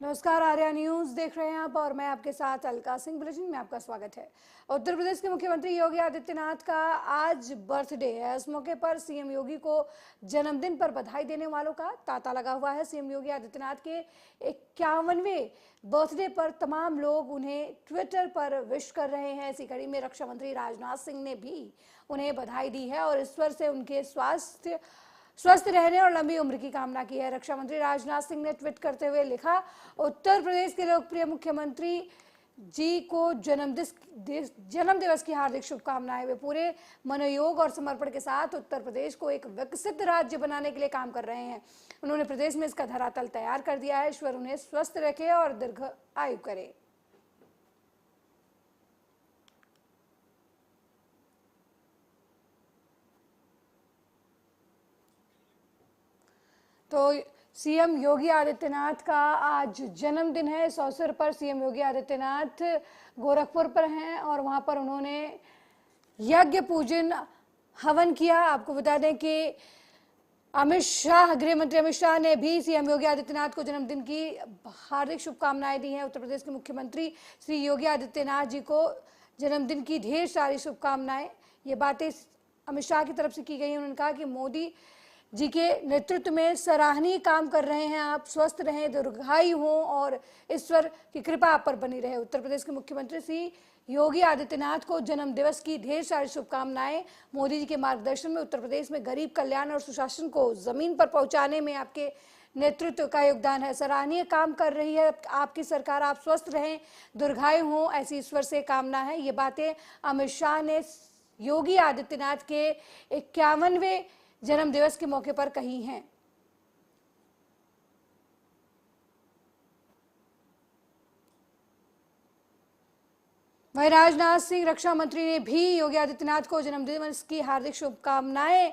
नमस्कार, आर्या न्यूज देख रहे हैं आप और मैं आपके साथ अलका सिंह। बुलेटिन में आपका स्वागत है। उत्तर प्रदेश के मुख्यमंत्री योगी आदित्यनाथ का आज बर्थडे है। इस मौके पर सीएम योगी को जन्मदिन पर बधाई देने वालों का तांता लगा हुआ है। सीएम योगी आदित्यनाथ के 51वें बर्थडे पर तमाम लोग उन्हें ट्विटर पर विश कर रहे हैं। इसी कड़ी में रक्षा मंत्री राजनाथ सिंह ने भी उन्हें बधाई दी है और ईश्वर से उनके स्वस्थ रहने और लंबी उम्र की कामना की है। रक्षा मंत्री राजनाथ सिंह ने ट्वीट करते हुए लिखा, उत्तर प्रदेश के लोकप्रिय मुख्यमंत्री जी को जन्म दिवस की हार्दिक शुभकामनाएं। वे पूरे मनोयोग और समर्पण के साथ उत्तर प्रदेश को एक विकसित राज्य बनाने के लिए काम कर रहे हैं। उन्होंने प्रदेश में इसका धरातल तैयार कर दिया है। ईश्वर उन्हें स्वस्थ रखे और दीर्घ आयु करे। तो सीएम योगी आदित्यनाथ का आज जन्मदिन है। इस अवसर पर सीएम योगी आदित्यनाथ गोरखपुर पर हैं और वहां पर उन्होंने यज्ञ पूजन हवन किया। आपको बता दें कि गृह मंत्री अमित शाह ने भी सीएम योगी आदित्यनाथ को जन्मदिन की हार्दिक शुभकामनाएं दी हैं। उत्तर प्रदेश के मुख्यमंत्री श्री योगी आदित्यनाथ जी को जन्मदिन की ढेर सारी शुभकामनाएं। ये बातें अमित शाह की तरफ से की गई। उन्होंने कहा कि मोदी जी के नेतृत्व में सराहनीय काम कर रहे हैं। आप स्वस्थ रहें, दीर्घायु हों और ईश्वर की कृपा आप पर बनी रहे। उत्तर प्रदेश के मुख्यमंत्री श्री योगी आदित्यनाथ को जन्म दिवस की ढेर सारी शुभकामनाएं। मोदी जी के मार्गदर्शन में उत्तर प्रदेश में गरीब कल्याण और सुशासन को जमीन पर पहुंचाने में आपके नेतृत्व का योगदान है। सराहनीय काम कर रही है आपकी सरकार। आप स्वस्थ रहें, दीर्घायु हों, ऐसी ईश्वर से कामना है। ये बातें अमित शाह ने योगी आदित्यनाथ के 51वें जन्म दिवस के मौके पर कही हैं। वहीं राजनाथ सिंह रक्षा मंत्री ने भी योगी आदित्यनाथ को जन्मदिवस की हार्दिक शुभकामनाएं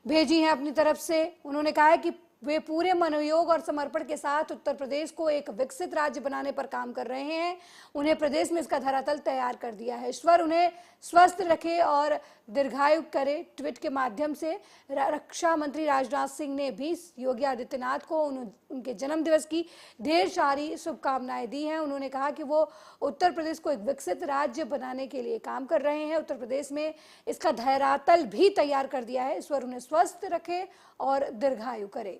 भेजी हैं अपनी तरफ से। उन्होंने कहा है कि वे पूरे मनोयोग और समर्पण के साथ उत्तर प्रदेश को एक विकसित राज्य बनाने पर काम कर रहे हैं। उन्हें प्रदेश में इसका धरातल तैयार कर दिया है। ईश्वर उन्हें स्वस्थ रखे और दीर्घायु करे। ट्वीट के माध्यम से रक्षा मंत्री राजनाथ सिंह ने भी योगी आदित्यनाथ को उनके जन्म दिवस की ढेर सारी शुभकामनाएं दी हैं। उन्होंने कहा कि वो उत्तर प्रदेश को एक विकसित राज्य बनाने के लिए काम कर रहे हैं। उत्तर प्रदेश में इसका धरातल भी तैयार कर दिया है। ईश्वर उन्हें स्वस्थ रखे और दीर्घायु करे।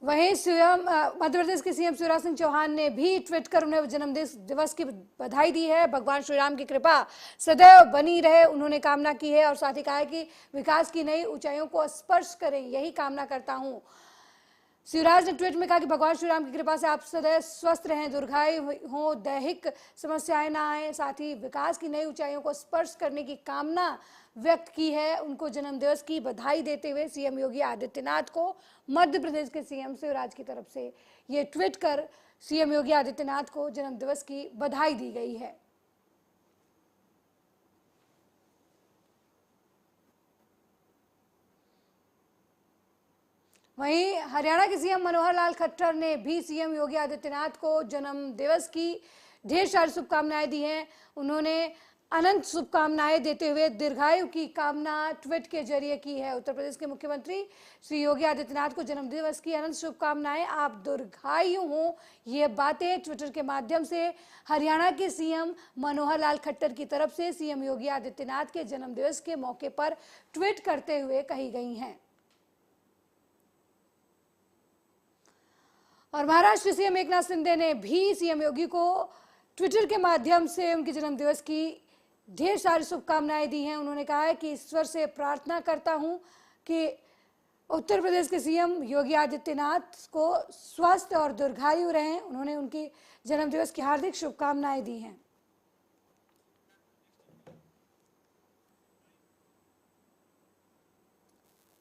वहीं मध्य प्रदेश के सीएम शिवराज सिंह चौहान ने भी ट्वीट कर उन्हें जन्म दिवस की बधाई दी है। भगवान श्री राम की कृपा सदैव बनी रहे उन्होंने कामना की है और साथ ही कहा है कि विकास की नई ऊंचाइयों को स्पर्श करें, यही कामना करता हूं। शिवराज ने ट्वीट में कहा कि भगवान श्री राम की कृपा से आप सदैव स्वस्थ रहें, दीर्घायु हो, दैहिक समस्याएं ना आए, साथ ही विकास की नई ऊंचाइयों को स्पर्श करने की कामना व्यक्त की है। उनको जन्मदिवस की बधाई देते हुए सीएम योगी आदित्यनाथ को मध्य प्रदेश के सीएम शिवराज की तरफ से ये ट्वीट कर सीएम योगी आदित्यनाथ को जन्मदिवस की बधाई दी गई है। वहीं हरियाणा के सीएम मनोहर लाल खट्टर ने भी सीएम योगी आदित्यनाथ को जन्म दिवस की ढेर सारी शुभकामनाएं दी हैं। उन्होंने अनंत शुभकामनाएं देते हुए दीर्घायु की कामना ट्वीट के जरिए की है। उत्तर प्रदेश के मुख्यमंत्री श्री योगी आदित्यनाथ को जन्म दिवस की अनंत शुभकामनाएं, आप दीर्घायु हों। ये बातें ट्विटर के माध्यम से हरियाणा के सीएम मनोहर लाल खट्टर की तरफ से सीएम योगी आदित्यनाथ के जन्म दिवस के मौके पर ट्वीट करते हुए कही गई हैं। और महाराष्ट्र सीएम एकनाथ शिंदे ने भी सीएम योगी को ट्विटर के माध्यम से उनके जन्मदिवस की ढेर सारी शुभकामनाएं दी हैं। उन्होंने कहा है कि ईश्वर से प्रार्थना करता हूं कि उत्तर प्रदेश के सीएम योगी आदित्यनाथ को स्वस्थ और दीर्घायु रहें। उन्होंने उनकी जन्मदिवस की हार्दिक शुभकामनाएं दी हैं।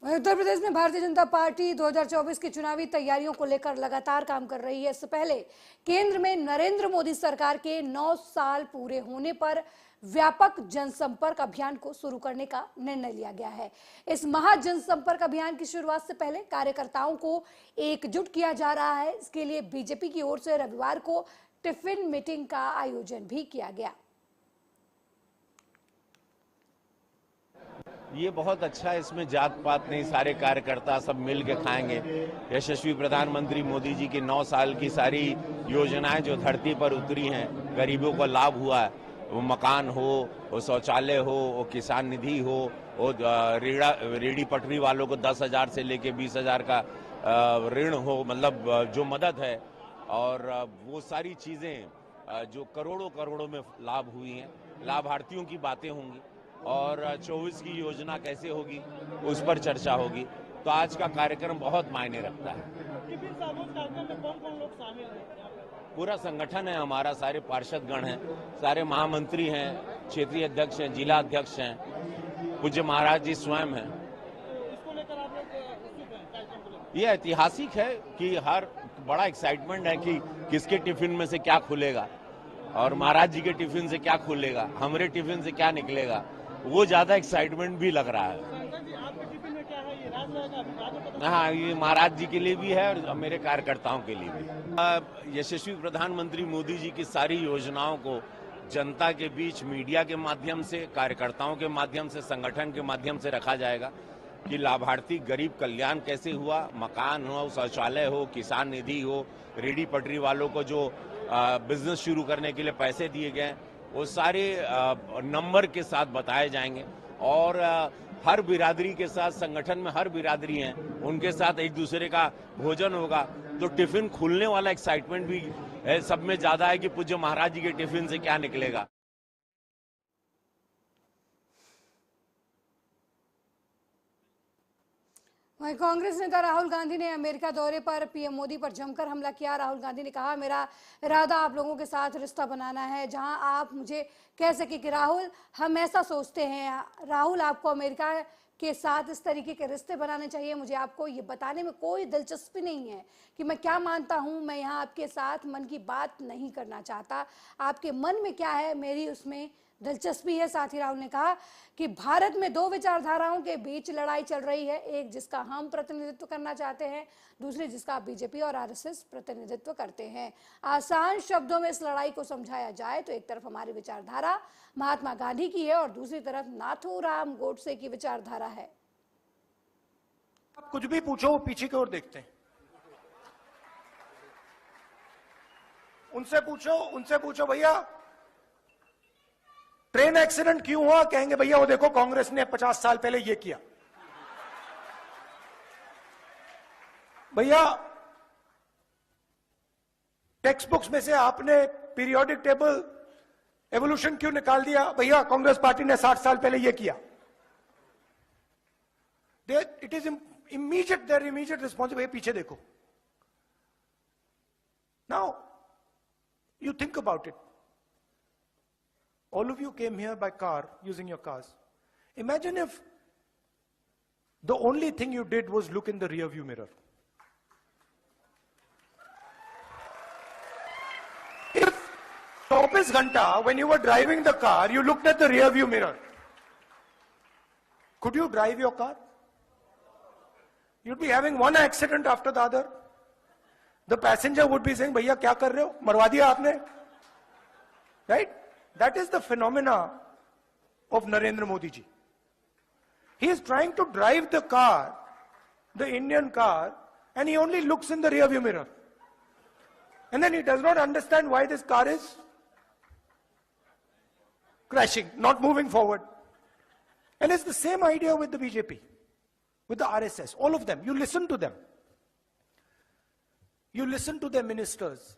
उत्तर प्रदेश में भारतीय जनता पार्टी 2024 की चुनावी तैयारियों को लेकर लगातार काम कर रही है। इससे पहले केंद्र में नरेंद्र मोदी सरकार के 9 साल पूरे होने पर व्यापक जनसंपर्क अभियान को शुरू करने का निर्णय लिया गया है। इस महा जनसंपर्क अभियान की शुरुआत से पहले कार्यकर्ताओं को एकजुट किया जा रहा है। इसके लिए बीजेपी की ओर से रविवार को टिफिन मीटिंग का आयोजन भी किया गया। ये बहुत अच्छा है, इसमें जात पात नहीं, सारे कार्यकर्ता सब मिल के खाएंगे। यशस्वी प्रधानमंत्री मोदी जी की 9 साल की सारी योजनाएं जो धरती पर उतरी हैं, गरीबों को लाभ हुआ है, वो मकान हो, वो शौचालय हो, वो किसान निधि हो, वो रेडी पटरी वालों को 10,000 से लेके 20,000 का ऋण हो, मतलब जो मदद है, और वो सारी चीज़ें जो करोड़ों करोड़ों में लाभ हुई हैं, लाभार्थियों की बातें होंगी, और 24 की योजना कैसे होगी उस पर चर्चा होगी। तो आज का कार्यक्रम बहुत मायने रखता है। पूरा संगठन है हमारा, सारे पार्षदगण हैं, सारे महामंत्री हैं, क्षेत्रीय अध्यक्ष हैं, जिला अध्यक्ष हैं, पूज्य महाराज जी स्वयं हैं। ये ऐतिहासिक है कि हर बड़ा एक्साइटमेंट है कि किसके टिफिन में से क्या खुलेगा, और महाराज जी के टिफिन से क्या खुलेगा, हमारे टिफिन से क्या निकलेगा, वो ज्यादा एक्साइटमेंट भी लग रहा है। हाँ, ये महाराज जी के लिए भी है और मेरे कार्यकर्ताओं के लिए भी। यशस्वी प्रधानमंत्री मोदी जी की सारी योजनाओं को जनता के बीच मीडिया के माध्यम से, कार्यकर्ताओं के माध्यम से, संगठन के माध्यम से रखा जाएगा कि लाभार्थी गरीब कल्याण कैसे हुआ, मकान हो, शौचालय हो, किसान निधि हो, रेडी पटरी वालों को जो बिजनेस शुरू करने के लिए पैसे दिए गए, वो सारे नंबर के साथ बताए जाएंगे। और हर बिरादरी के साथ, संगठन में हर बिरादरी हैं, उनके साथ एक दूसरे का भोजन होगा, तो टिफिन खुलने वाला एक्साइटमेंट भी सब में ज्यादा है कि पूज्य महाराज जी के टिफिन से क्या निकलेगा। वहीं कांग्रेस नेता राहुल गांधी ने अमेरिका दौरे पर पीएम मोदी पर जमकर हमला किया। राहुल गांधी ने कहा, मेरा इरादा आप लोगों के साथ रिश्ता बनाना है, जहां आप मुझे कह सके कि राहुल हम ऐसा सोचते हैं। राहुल, आपको अमेरिका के साथ इस तरीके के रिश्ते बनाने चाहिए। मुझे आपको ये बताने में कोई दिलचस्पी नहीं है कि मैं क्या मानता हूँ। मैं यहाँ आपके साथ मन की बात नहीं करना चाहता। आपके मन में क्या है, मेरी उसमें दिलचस्पी है। साथ ही राहुल ने कहा कि भारत में दो विचारधाराओं के बीच लड़ाई चल रही है, एक जिसका हम प्रतिनिधित्व करना चाहते हैं, दूसरी जिसका बीजेपी और आरएसएस प्रतिनिधित्व करते हैं। आसान शब्दों में इस लड़ाई को समझाया जाए तो एक तरफ हमारी विचारधारा महात्मा गांधी की है और दूसरी तरफ नाथूराम गोडसे की विचारधारा है। आप कुछ भी पूछो, वो पीछे की ओर देखते हैं। उनसे पूछो भैया ट्रेन एक्सीडेंट क्यों हुआ, कहेंगे भैया वो देखो कांग्रेस ने 50 साल पहले ये किया। भैया टेक्स्ट बुक्स में से आपने पीरियोडिक टेबल एवोल्यूशन क्यों निकाल दिया, भैया कांग्रेस पार्टी ने 60 साल पहले ये किया। It is immediate, there immediate response, भैया पीछे देखो। Now you think about it. All of you came here by car, using your cars. Imagine if the only thing you did was look in the rear view mirror. If 24 घंटा when you were driving the car, you looked at the rear view mirror, could you drive your car? You'd be having one accident after the other. The passenger would be saying, भैया क्या कर रहे हो, मरवा दिया आपने, right? That is the phenomena of Narendra Modi ji. He is trying to drive the car, the Indian car, and he only looks in the rear view mirror. And then he does not understand why this car is crashing, not moving forward. And it's the same idea with the BJP, with the RSS, all of them. You listen to them. You listen to their ministers.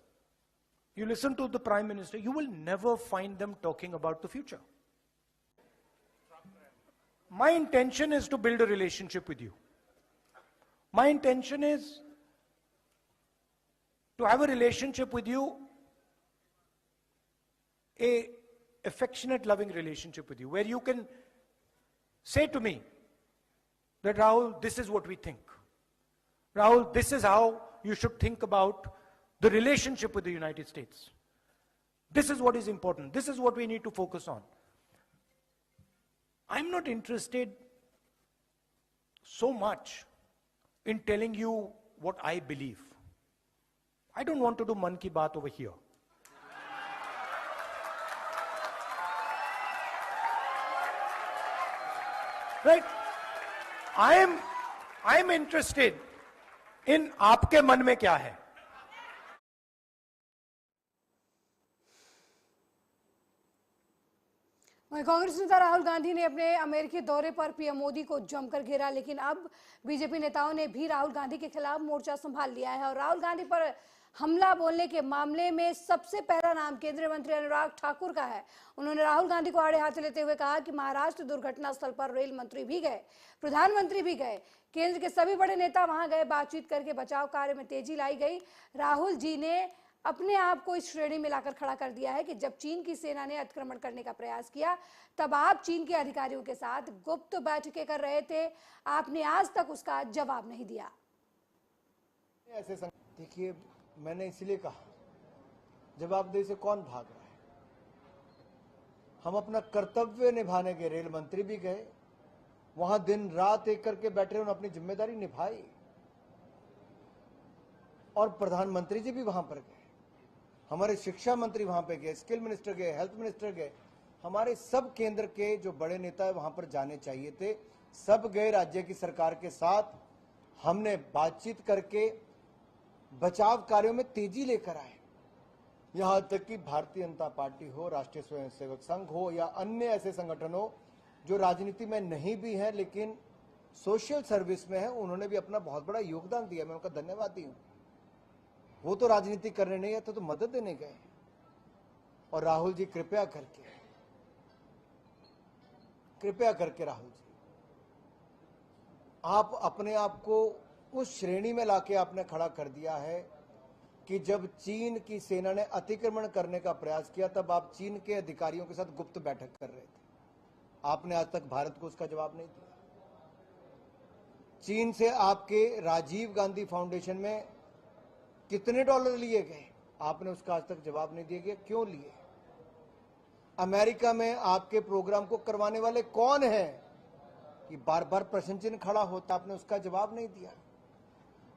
You listen to the Prime Minister, you will never find them talking about the future. My intention is to build a relationship with you. My intention is to have a relationship with you, a affectionate, loving relationship with you, where you can say to me that, Rahul, this is what we think. Rahul, this is how you should think about the relationship with the United States. This is what is important. This is what we need to focus on. I'm not interested so much in telling you what I believe. I don't want to do Man Ki Baat over here. Right? I am interested in आपके मन में क्या है. वहीं कांग्रेस नेता राहुल गांधी ने अपने अमेरिकी दौरे पर पीएम मोदी को जमकर घेरा, लेकिन अब बीजेपी नेताओं ने भी राहुल गांधी के खिलाफ मोर्चा संभाल लिया है और राहुल गांधी पर हमला बोलने के मामले में सबसे पहला नाम केंद्रीय मंत्री अनुराग ठाकुर का है। उन्होंने राहुल गांधी को आड़े हाथ लेते हुए कहा कि महाराष्ट्र दुर्घटना स्थल पर रेल मंत्री भी गए, प्रधानमंत्री भी गए, केंद्र के सभी बड़े नेता वहां गए, बातचीत करके बचाव कार्य में तेजी लाई गई। राहुल जी ने अपने आप को इस श्रेणी में लाकर खड़ा कर दिया है कि जब चीन की सेना ने अतिक्रमण करने का प्रयास किया तब आप चीन के अधिकारियों के साथ गुप्त बैठकें कर रहे थे, आपने आज तक उसका जवाब नहीं दिया। ऐसे देखिए, मैंने इसलिए कहा जवाबदेही से कौन भाग रहा है. हम अपना कर्तव्य निभाने गए, रेल मंत्री भी गए, वहां दिन रात एक करके बैठे, उन्होंने अपनी जिम्मेदारी निभाई और प्रधानमंत्री जी भी वहां पर गए, हमारे शिक्षा मंत्री वहां पे गए, स्किल मिनिस्टर गए, हेल्थ मिनिस्टर गए, हमारे सब केंद्र के जो बड़े नेता है वहां पर जाने चाहिए थे, सब गए. राज्य की सरकार के साथ हमने बातचीत करके बचाव कार्यों में तेजी लेकर आए. यहां तक कि भारतीय जनता पार्टी हो, राष्ट्रीय स्वयंसेवक संघ हो या अन्य ऐसे संगठन हो जो राजनीति में नहीं भी हैं लेकिन सोशल सर्विस में है, उन्होंने भी अपना बहुत बड़ा योगदान दिया. मैं उनका धन्यवादी हूं. वो तो राजनीति करने नहीं आते, तो मदद देने गए. और राहुल जी कृपया करके राहुल जी, आप अपने आप को उस श्रेणी में लाके आपने खड़ा कर दिया है कि जब चीन की सेना ने अतिक्रमण करने का प्रयास किया तब आप चीन के अधिकारियों के साथ गुप्त बैठक कर रहे थे. आपने आज तक भारत को उसका जवाब नहीं दिया. चीन से आपके राजीव गांधी फाउंडेशन में कितने डॉलर लिए गए, आपने उसका आज तक जवाब नहीं दिया. क्यों लिए? अमेरिका में आपके प्रोग्राम को करवाने वाले कौन हैं कि बार बार प्रश्न चिन्ह खड़ा होता, आपने उसका जवाब नहीं दिया.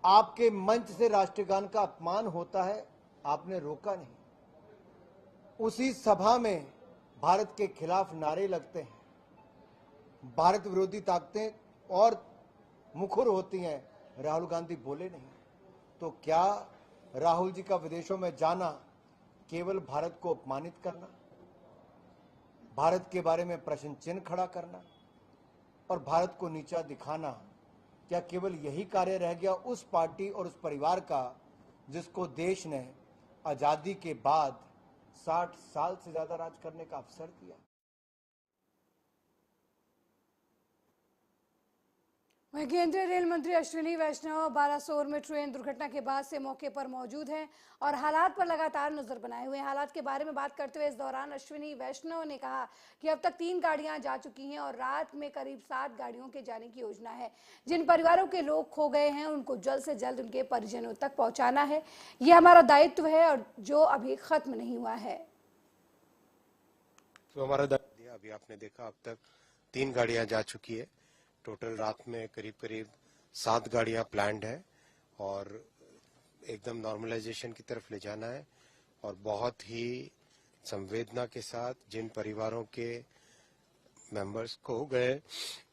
आपके मंच से राष्ट्रगान का अपमान होता है, आपने रोका नहीं. उसी सभा में भारत के खिलाफ नारे लगते हैं, भारत विरोधी ताकतें और मुखर होती हैं, राहुल गांधी बोले नहीं. तो क्या राहुल जी का विदेशों में जाना केवल भारत को अपमानित करना, भारत के बारे में प्रश्न चिन्ह खड़ा करना और भारत को नीचा दिखाना, क्या केवल यही कार्य रह गया उस पार्टी और उस परिवार का जिसको देश ने आजादी के बाद 60 साल से ज्यादा राज करने का अवसर दिया? वहीं केंद्रीय रेल मंत्री अश्विनी वैष्णव बालासोर में ट्रेन दुर्घटना के बाद से मौके पर मौजूद हैं और हालात पर लगातार नजर बनाए हुए हैं। हालात के बारे में बात करते हुए इस दौरान अश्विनी वैष्णव ने कहा कि अब तक 3 गाड़ियां जा चुकी हैं और रात में करीब 7 गाड़ियों के जाने की योजना है। जिन परिवारों के लोग खो गए हैं उनको जल्द से जल्द उनके परिजनों तक पहुंचाना है, ये हमारा दायित्व है और जो अभी खत्म नहीं हुआ है। तो हमारा दायित्व, अभी आपने देखा अब तक 3 गाड़ियां जा चुकी है. टोटल रात में करीब 7 गाड़ियां प्लान्ड है और एकदम नॉर्मलाइजेशन की तरफ ले जाना है. और बहुत ही संवेदना के साथ जिन परिवारों के मेंबर्स खो गए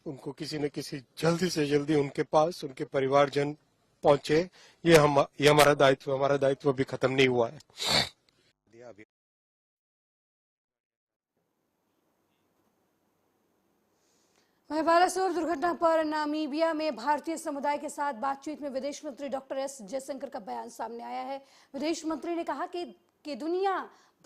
उनको किसी न किसी जल्दी से जल्दी उनके पास उनके परिवारजन पहुंचे, ये हमारा दायित्व. हमारा दायित्व अभी खत्म नहीं हुआ है. वहीं बालासोर दुर्घटना पर नामीबिया में भारतीय समुदाय के साथ बातचीत में विदेश मंत्री डॉक्टर एस जयशंकर का बयान सामने आया है। विदेश मंत्री ने कहा कि दुनिया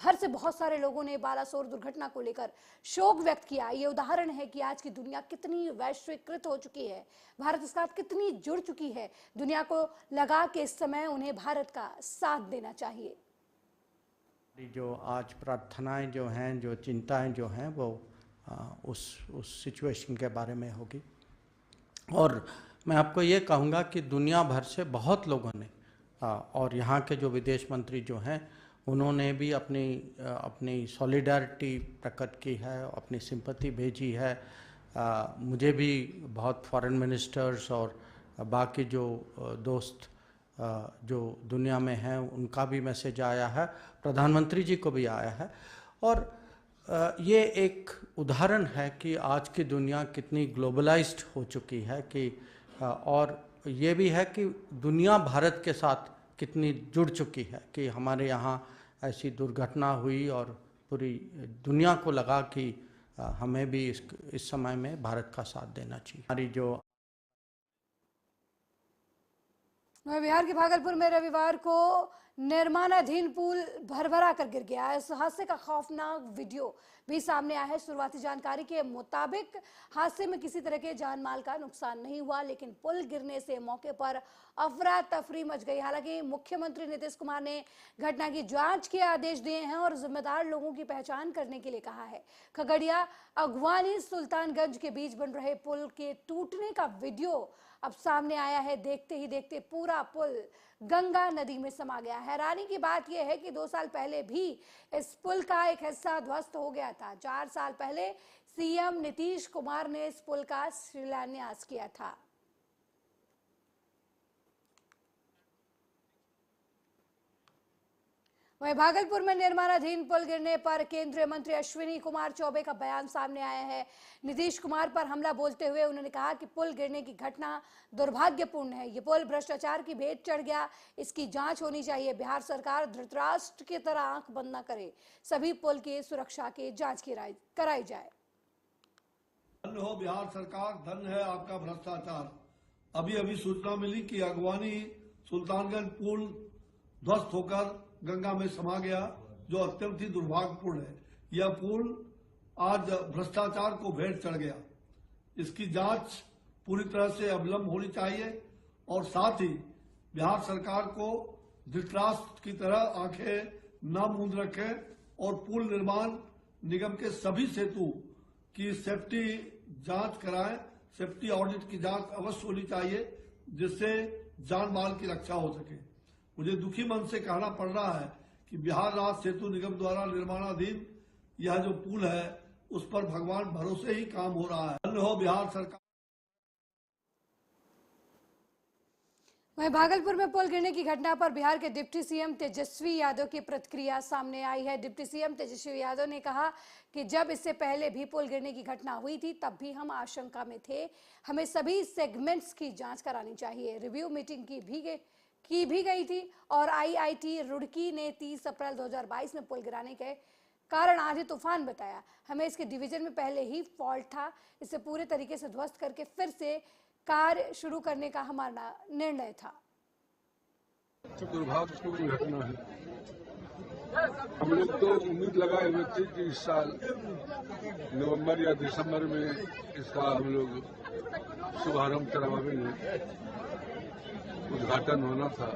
भर से बहुत सारे लोगों ने बालासोर दुर्घटना को लेकर शोक व्यक्त किया। ये उदाहरण है कि आज की दुनिया कितनी वैश्वीकृत हो चुकी है, भारत के साथ कितनी जुड़ चुकी है। दुनिया को लगा कि इस समय उन्हें भारत का साथ देना चाहिए। जो आज प्रार्थनाएं जो हैं, जो चिंताएं जो हैं, वो उस सिचुएशन के बारे में होगी। और मैं आपको ये कहूँगा कि दुनिया भर से बहुत लोगों ने और यहाँ के जो विदेश मंत्री जो हैं उन्होंने भी अपनी सॉलिडारिटी प्रकट की है, अपनी सिंपैथी भेजी है। मुझे भी बहुत फॉरेन मिनिस्टर्स और बाकी जो दोस्त जो दुनिया में हैं उनका भी मैसेज आया है, प्रधानमंत्री जी को भी आया है। और ये एक उदाहरण है कि आज की दुनिया कितनी ग्लोबलाइज्ड हो चुकी है कि और ये भी है कि दुनिया भारत के साथ कितनी जुड़ चुकी है कि हमारे यहाँ ऐसी दुर्घटना हुई और पूरी दुनिया को लगा कि हमें भी इस समय में भारत का साथ देना चाहिए। हमारी जो बिहार के भागलपुर में रविवार को निर्माणाधीन पुल भरभरा कर गिर गया। इस हादसे का खौफनाक वीडियो भी सामने आया है। शुरुआती जानकारी के मुताबिक हादसे में किसी तरह के जान माल का नुकसान नहीं हुआ, लेकिन पुल गिरने से मौके पर अफरा तफरी मच गई। हालांकि मुख्यमंत्री नीतीश कुमार ने घटना की जांच के आदेश दिए हैं और जिम्मेदार लोगों की पहचान करने के लिए कहा है। खगड़िया अगवानी सुल्तानगंज के बीच बन रहे पुल के टूटने का वीडियो अब सामने आया है। देखते ही देखते पूरा पुल गंगा नदी में समा गया। हैरानी की बात यह है कि 2 साल पहले भी इस पुल का एक हिस्सा ध्वस्त हो गया था। 4 साल पहले सीएम नीतीश कुमार ने इस पुल का शिलान्यास किया था। वहीं भागलपुर में निर्माणाधीन पुल गिरने पर केंद्रीय मंत्री अश्विनी कुमार चौबे का बयान सामने आया है। नीतीश कुमार पर हमला बोलते हुए उन्होंने कहा कि पुल गिरने की घटना दुर्भाग्यपूर्ण है। ये पुल भ्रष्टाचार की भेंट चढ़ गया, इसकी जांच होनी चाहिए। बिहार सरकार धृतराष्ट्र की तरह आंख बंद न करे, सभी पुल की सुरक्षा की जांच कराई जाए। धन्य हो बिहार सरकार, धन्य है आपका भ्रष्टाचार। अभी अभी सूचना मिली कि अगवानी सुल्तानगंज पुल ध्वस्त होकर गंगा में समा गया, जो अत्यंत ही दुर्भाग्यपूर्ण है। यह पुल आज भ्रष्टाचार को भेंट चढ़ गया। इसकी जांच पूरी तरह से अविलंब होनी चाहिए और साथ ही बिहार सरकार को धृतराष्ट्र की तरह आंखें न मूंद रखें और पुल निर्माण निगम के सभी सेतु की सेफ्टी जांच कराएं। सेफ्टी ऑडिट की जांच अवश्य होनी चाहिए, जिससे जान माल की रक्षा हो सके। मुझे दुखी मन से कहना पड़ रहा है कि बिहार राज्य सेतु निगम द्वारा निर्माणाधीन यह जो पुल है उस पर भगवान भरोसे ही काम हो रहा है। धन्य हो बिहार सरकार। वहीं भागलपुर में पुल गिरने की घटना पर बिहार के डिप्टी सीएम तेजस्वी यादव की प्रतिक्रिया सामने आई है। डिप्टी सीएम तेजस्वी यादव ने कहा कि जब इससे पहले भी पुल गिरने की घटना हुई थी तब भी हम आशंका में थे। हमें सभी सेगमेंट्स की जांच करानी चाहिए। रिव्यू मीटिंग की भी गई थी और आईआईटी रुड़की ने 30 अप्रैल 2022 में पुल गिराने के कारण आंधी तूफान बताया। हमें इसके डिवीजन में पहले ही फॉल्ट था, इसे पूरे तरीके से ध्वस्त करके फिर से कार्य शुरू करने का हमारा निर्णय था। दुर्भाग्यपूर्ण घटना है। हम लोग तो उम्मीद लगाए हुए थे कि इस साल नवंबर या दिसंबर में इसका हम लोग शुभारंभ करवाएंगे, उद्घाटन होना था।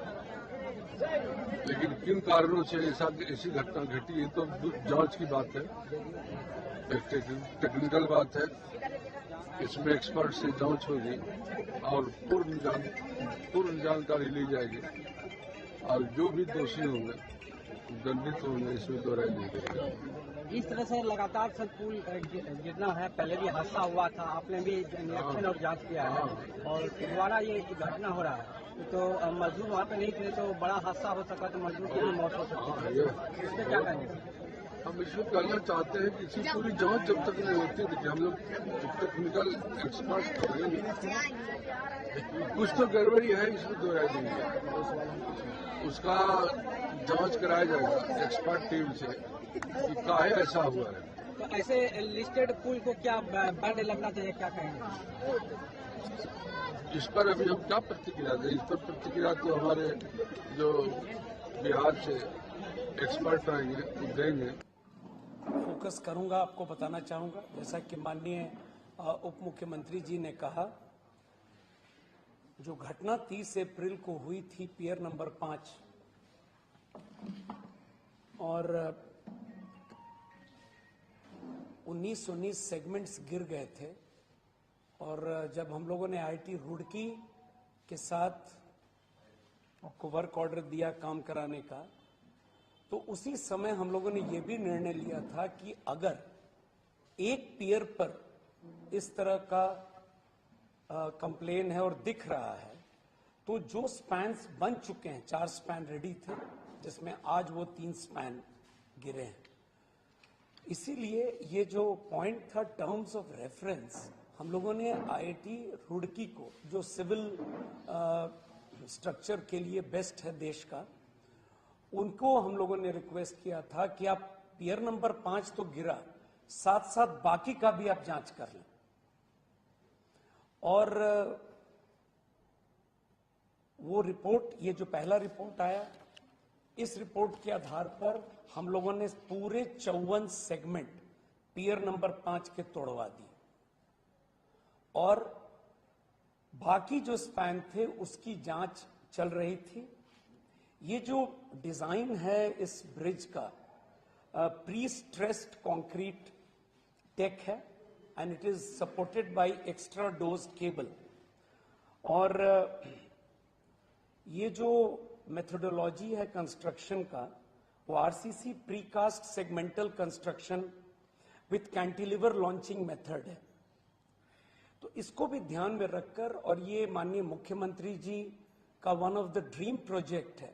लेकिन किन कारणों से ऐसी घटना घटी, ये तो जांच की बात है, टेक्निकल बात है। इसमें एक्सपर्ट से जांच होगी और पूर्ण जानकारी ली जाएगी और जो भी दोषी होंगे दंडित होंगे, इसमें तो राय नहीं करेंगे। इस तरह से लगातार सब पुल गिरना है, पहले भी हादसा हुआ था, आपने भी निरीक्षण और जांच किया है और दोबारा ये घटना हो रहा है, तो मजदूर वहाँ पे नहीं थे तो बड़ा हादसा हो सका, तो मजदूर की भी मौत हो सकती है। इस पर क्या कहेंगे? हम इसमें करना चाहते हैं कि इसकी पूरी जांच जब तक नहीं होती, देखिए हम लोग टेक्निकल एक्सपर्ट कुछ तो गड़बड़ी है, इसमें दो राय नहीं है। उसका जांच कराया जाएगा एक्सपर्ट टीम से कि काहे ऐसा हुआ है। तो ऐसे लिस्टेड पुल को क्या बैंड लगना चाहिए, क्या कहेंगे? इस पर अभी हम क्या प्रतिक्रिया दें? इस पर प्रतिक्रिया तो हमारे जो बिहार से एक्सपर्ट आएंगे वो देंगे। फोकस करूंगा, आपको बताना चाहूंगा, जैसा कि माननीय उप मुख्यमंत्री जी ने कहा, जो घटना 30 अप्रैल को हुई थी पियर नंबर 5 और 19 सेगमेंट्स गिर गए थे और जब हम लोगों ने आईआईटी रुड़की के साथ आपको वर्क ऑर्डर दिया काम कराने का, तो उसी समय हम लोगों ने यह भी निर्णय लिया था कि अगर एक पियर पर इस तरह का कंप्लेन है और दिख रहा है, तो जो स्पैन्स बन चुके हैं, 4 स्पैन रेडी थे, जिसमें आज वो 3 स्पैन गिरे हैं, इसीलिए ये जो पॉइंट था टर्म्स ऑफ रेफरेंस, हम लोगों ने आईआईटी रुड़की को, जो सिविल स्ट्रक्चर के लिए बेस्ट है देश का, उनको हम लोगों ने रिक्वेस्ट किया था कि आप पियर नंबर 5 तो गिरा, साथ साथ बाकी का भी आप जांच कर लें। और वो रिपोर्ट, ये जो पहला रिपोर्ट आया, इस रिपोर्ट के आधार पर हम लोगों ने पूरे 54 सेगमेंट पियर नंबर 5 के तोड़वा दिए और बाकी जो स्पैन थे उसकी जांच चल रही थी। ये जो डिजाइन है इस ब्रिज का, प्री स्ट्रेस्ड कंक्रीट टेक है and it is supported by extra dose cable. और ये जो मेथोडोलॉजी है कंस्ट्रक्शन का, वो RCC precast segmental construction with cantilever launching method है। तो इसको भी ध्यान में रखकर, और ये माननीय मुख्यमंत्री जी का one of the dream project है,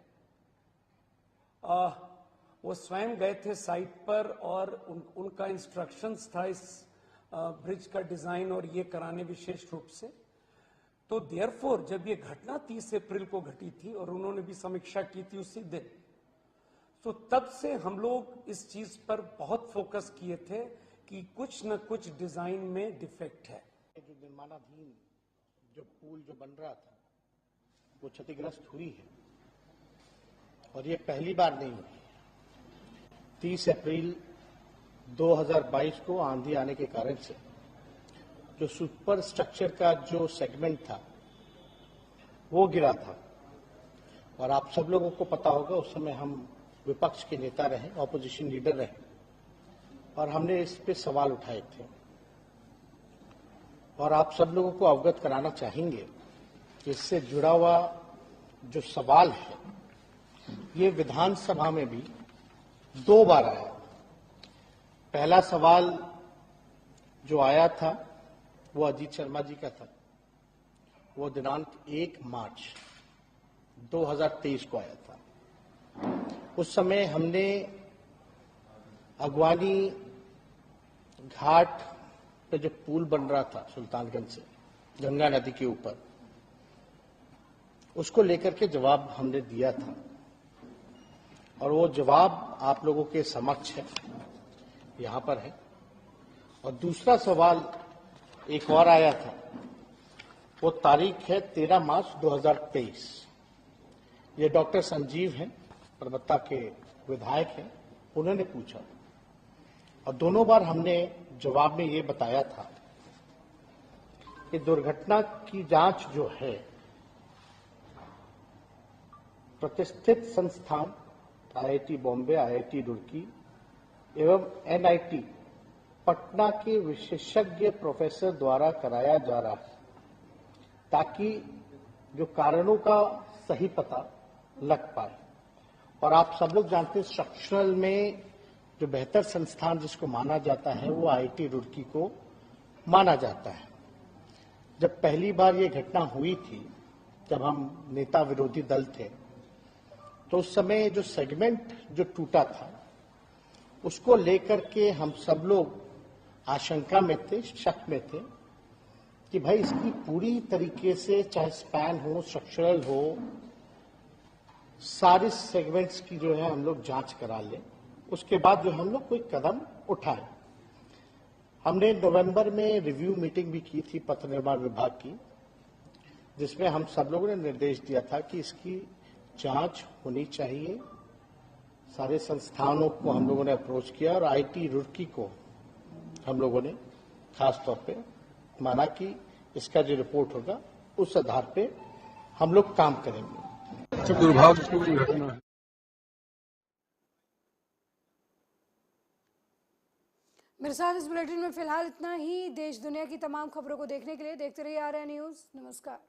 वो स्वयं गए थे साइट पर और उनका इंस्ट्रक्शंस था इस ब्रिज का डिजाइन और ये कराने विशेष रूप से। तो देयरफॉर जब ये घटना 30 अप्रैल को घटी थी और उन्होंने भी समीक्षा की थी उसी दिन, तो तब से हम लोग इस चीज पर बहुत फोकस किए थे कि कुछ न कुछ डिजाइन में डिफेक्ट है। जो निर्माणाधीन जो पुल जो बन रहा था वो क्षतिग्रस्त हुई है और ये पहली बार नहीं हुई। 30 अप्रैल 2022 को आंधी आने के कारण से जो सुपर स्ट्रक्चर का जो सेगमेंट था वो गिरा था और आप सब लोगों को पता होगा उस समय हम विपक्ष के नेता रहे, ऑपोजिशन लीडर रहे और हमने इस पे सवाल उठाए थे। और आप सब लोगों को अवगत कराना चाहेंगे कि इससे जुड़ा हुआ जो सवाल है ये विधानसभा में भी 2 बार आया। पहला सवाल जो आया था वो अजीत शर्मा जी का था, वो दिनांक 1 मार्च 2023 को आया था। उस समय हमने अगवानी घाट पे जो पुल बन रहा था सुल्तानगंज से गंगा नदी के ऊपर, उसको लेकर के जवाब हमने दिया था और वो जवाब आप लोगों के समक्ष है, यहां पर है। और दूसरा सवाल एक और आया था, वो तारीख है 13 मार्च 2023। ये डॉक्टर संजीव हैं, परबत्ता के विधायक हैं, उन्होंने पूछा और दोनों बार हमने जवाब में ये बताया था कि दुर्घटना की जांच जो है प्रतिष्ठित संस्थान आईआईटी बॉम्बे, आईआईटी रुड़की एवं एनआईटी पटना के विशेषज्ञ प्रोफेसर द्वारा कराया जा रहा है ताकि जो कारणों का सही पता लग पाए। और आप सब लोग जानते हैं स्ट्रक्चरल में जो बेहतर संस्थान जिसको माना जाता है वो आईआईटी रुड़की को माना जाता है। जब पहली बार ये घटना हुई थी, जब हम नेता विरोधी दल थे, तो उस समय जो सेगमेंट जो टूटा था उसको लेकर के हम सब लोग आशंका में थे, शक में थे कि भाई इसकी पूरी तरीके से चाहे स्पैन हो, स्ट्रक्चरल हो, सारे सेगमेंट्स की जो है हम लोग जांच करा लें, उसके बाद जो हम लोग कोई कदम उठाएं। हमने नवंबर में रिव्यू मीटिंग भी की थी पथ निर्माण विभाग की, जिसमें हम सब लोगों ने निर्देश दिया था कि इसकी जांच होनी चाहिए। सारे संस्थानों को हम लोगों ने अप्रोच किया और आईआईटी रुड़की को हम लोगों ने खास तौर पे माना कि इसका जो रिपोर्ट होगा उस आधार पे हम लोग काम करेंगे। दुर्भाग्यपूर्ण घटना है। मेरे साथ इस बुलेटिन में फिलहाल इतना ही। देश दुनिया की तमाम खबरों को देखने के लिए देखते रहिए आर्या न्यूज। नमस्कार।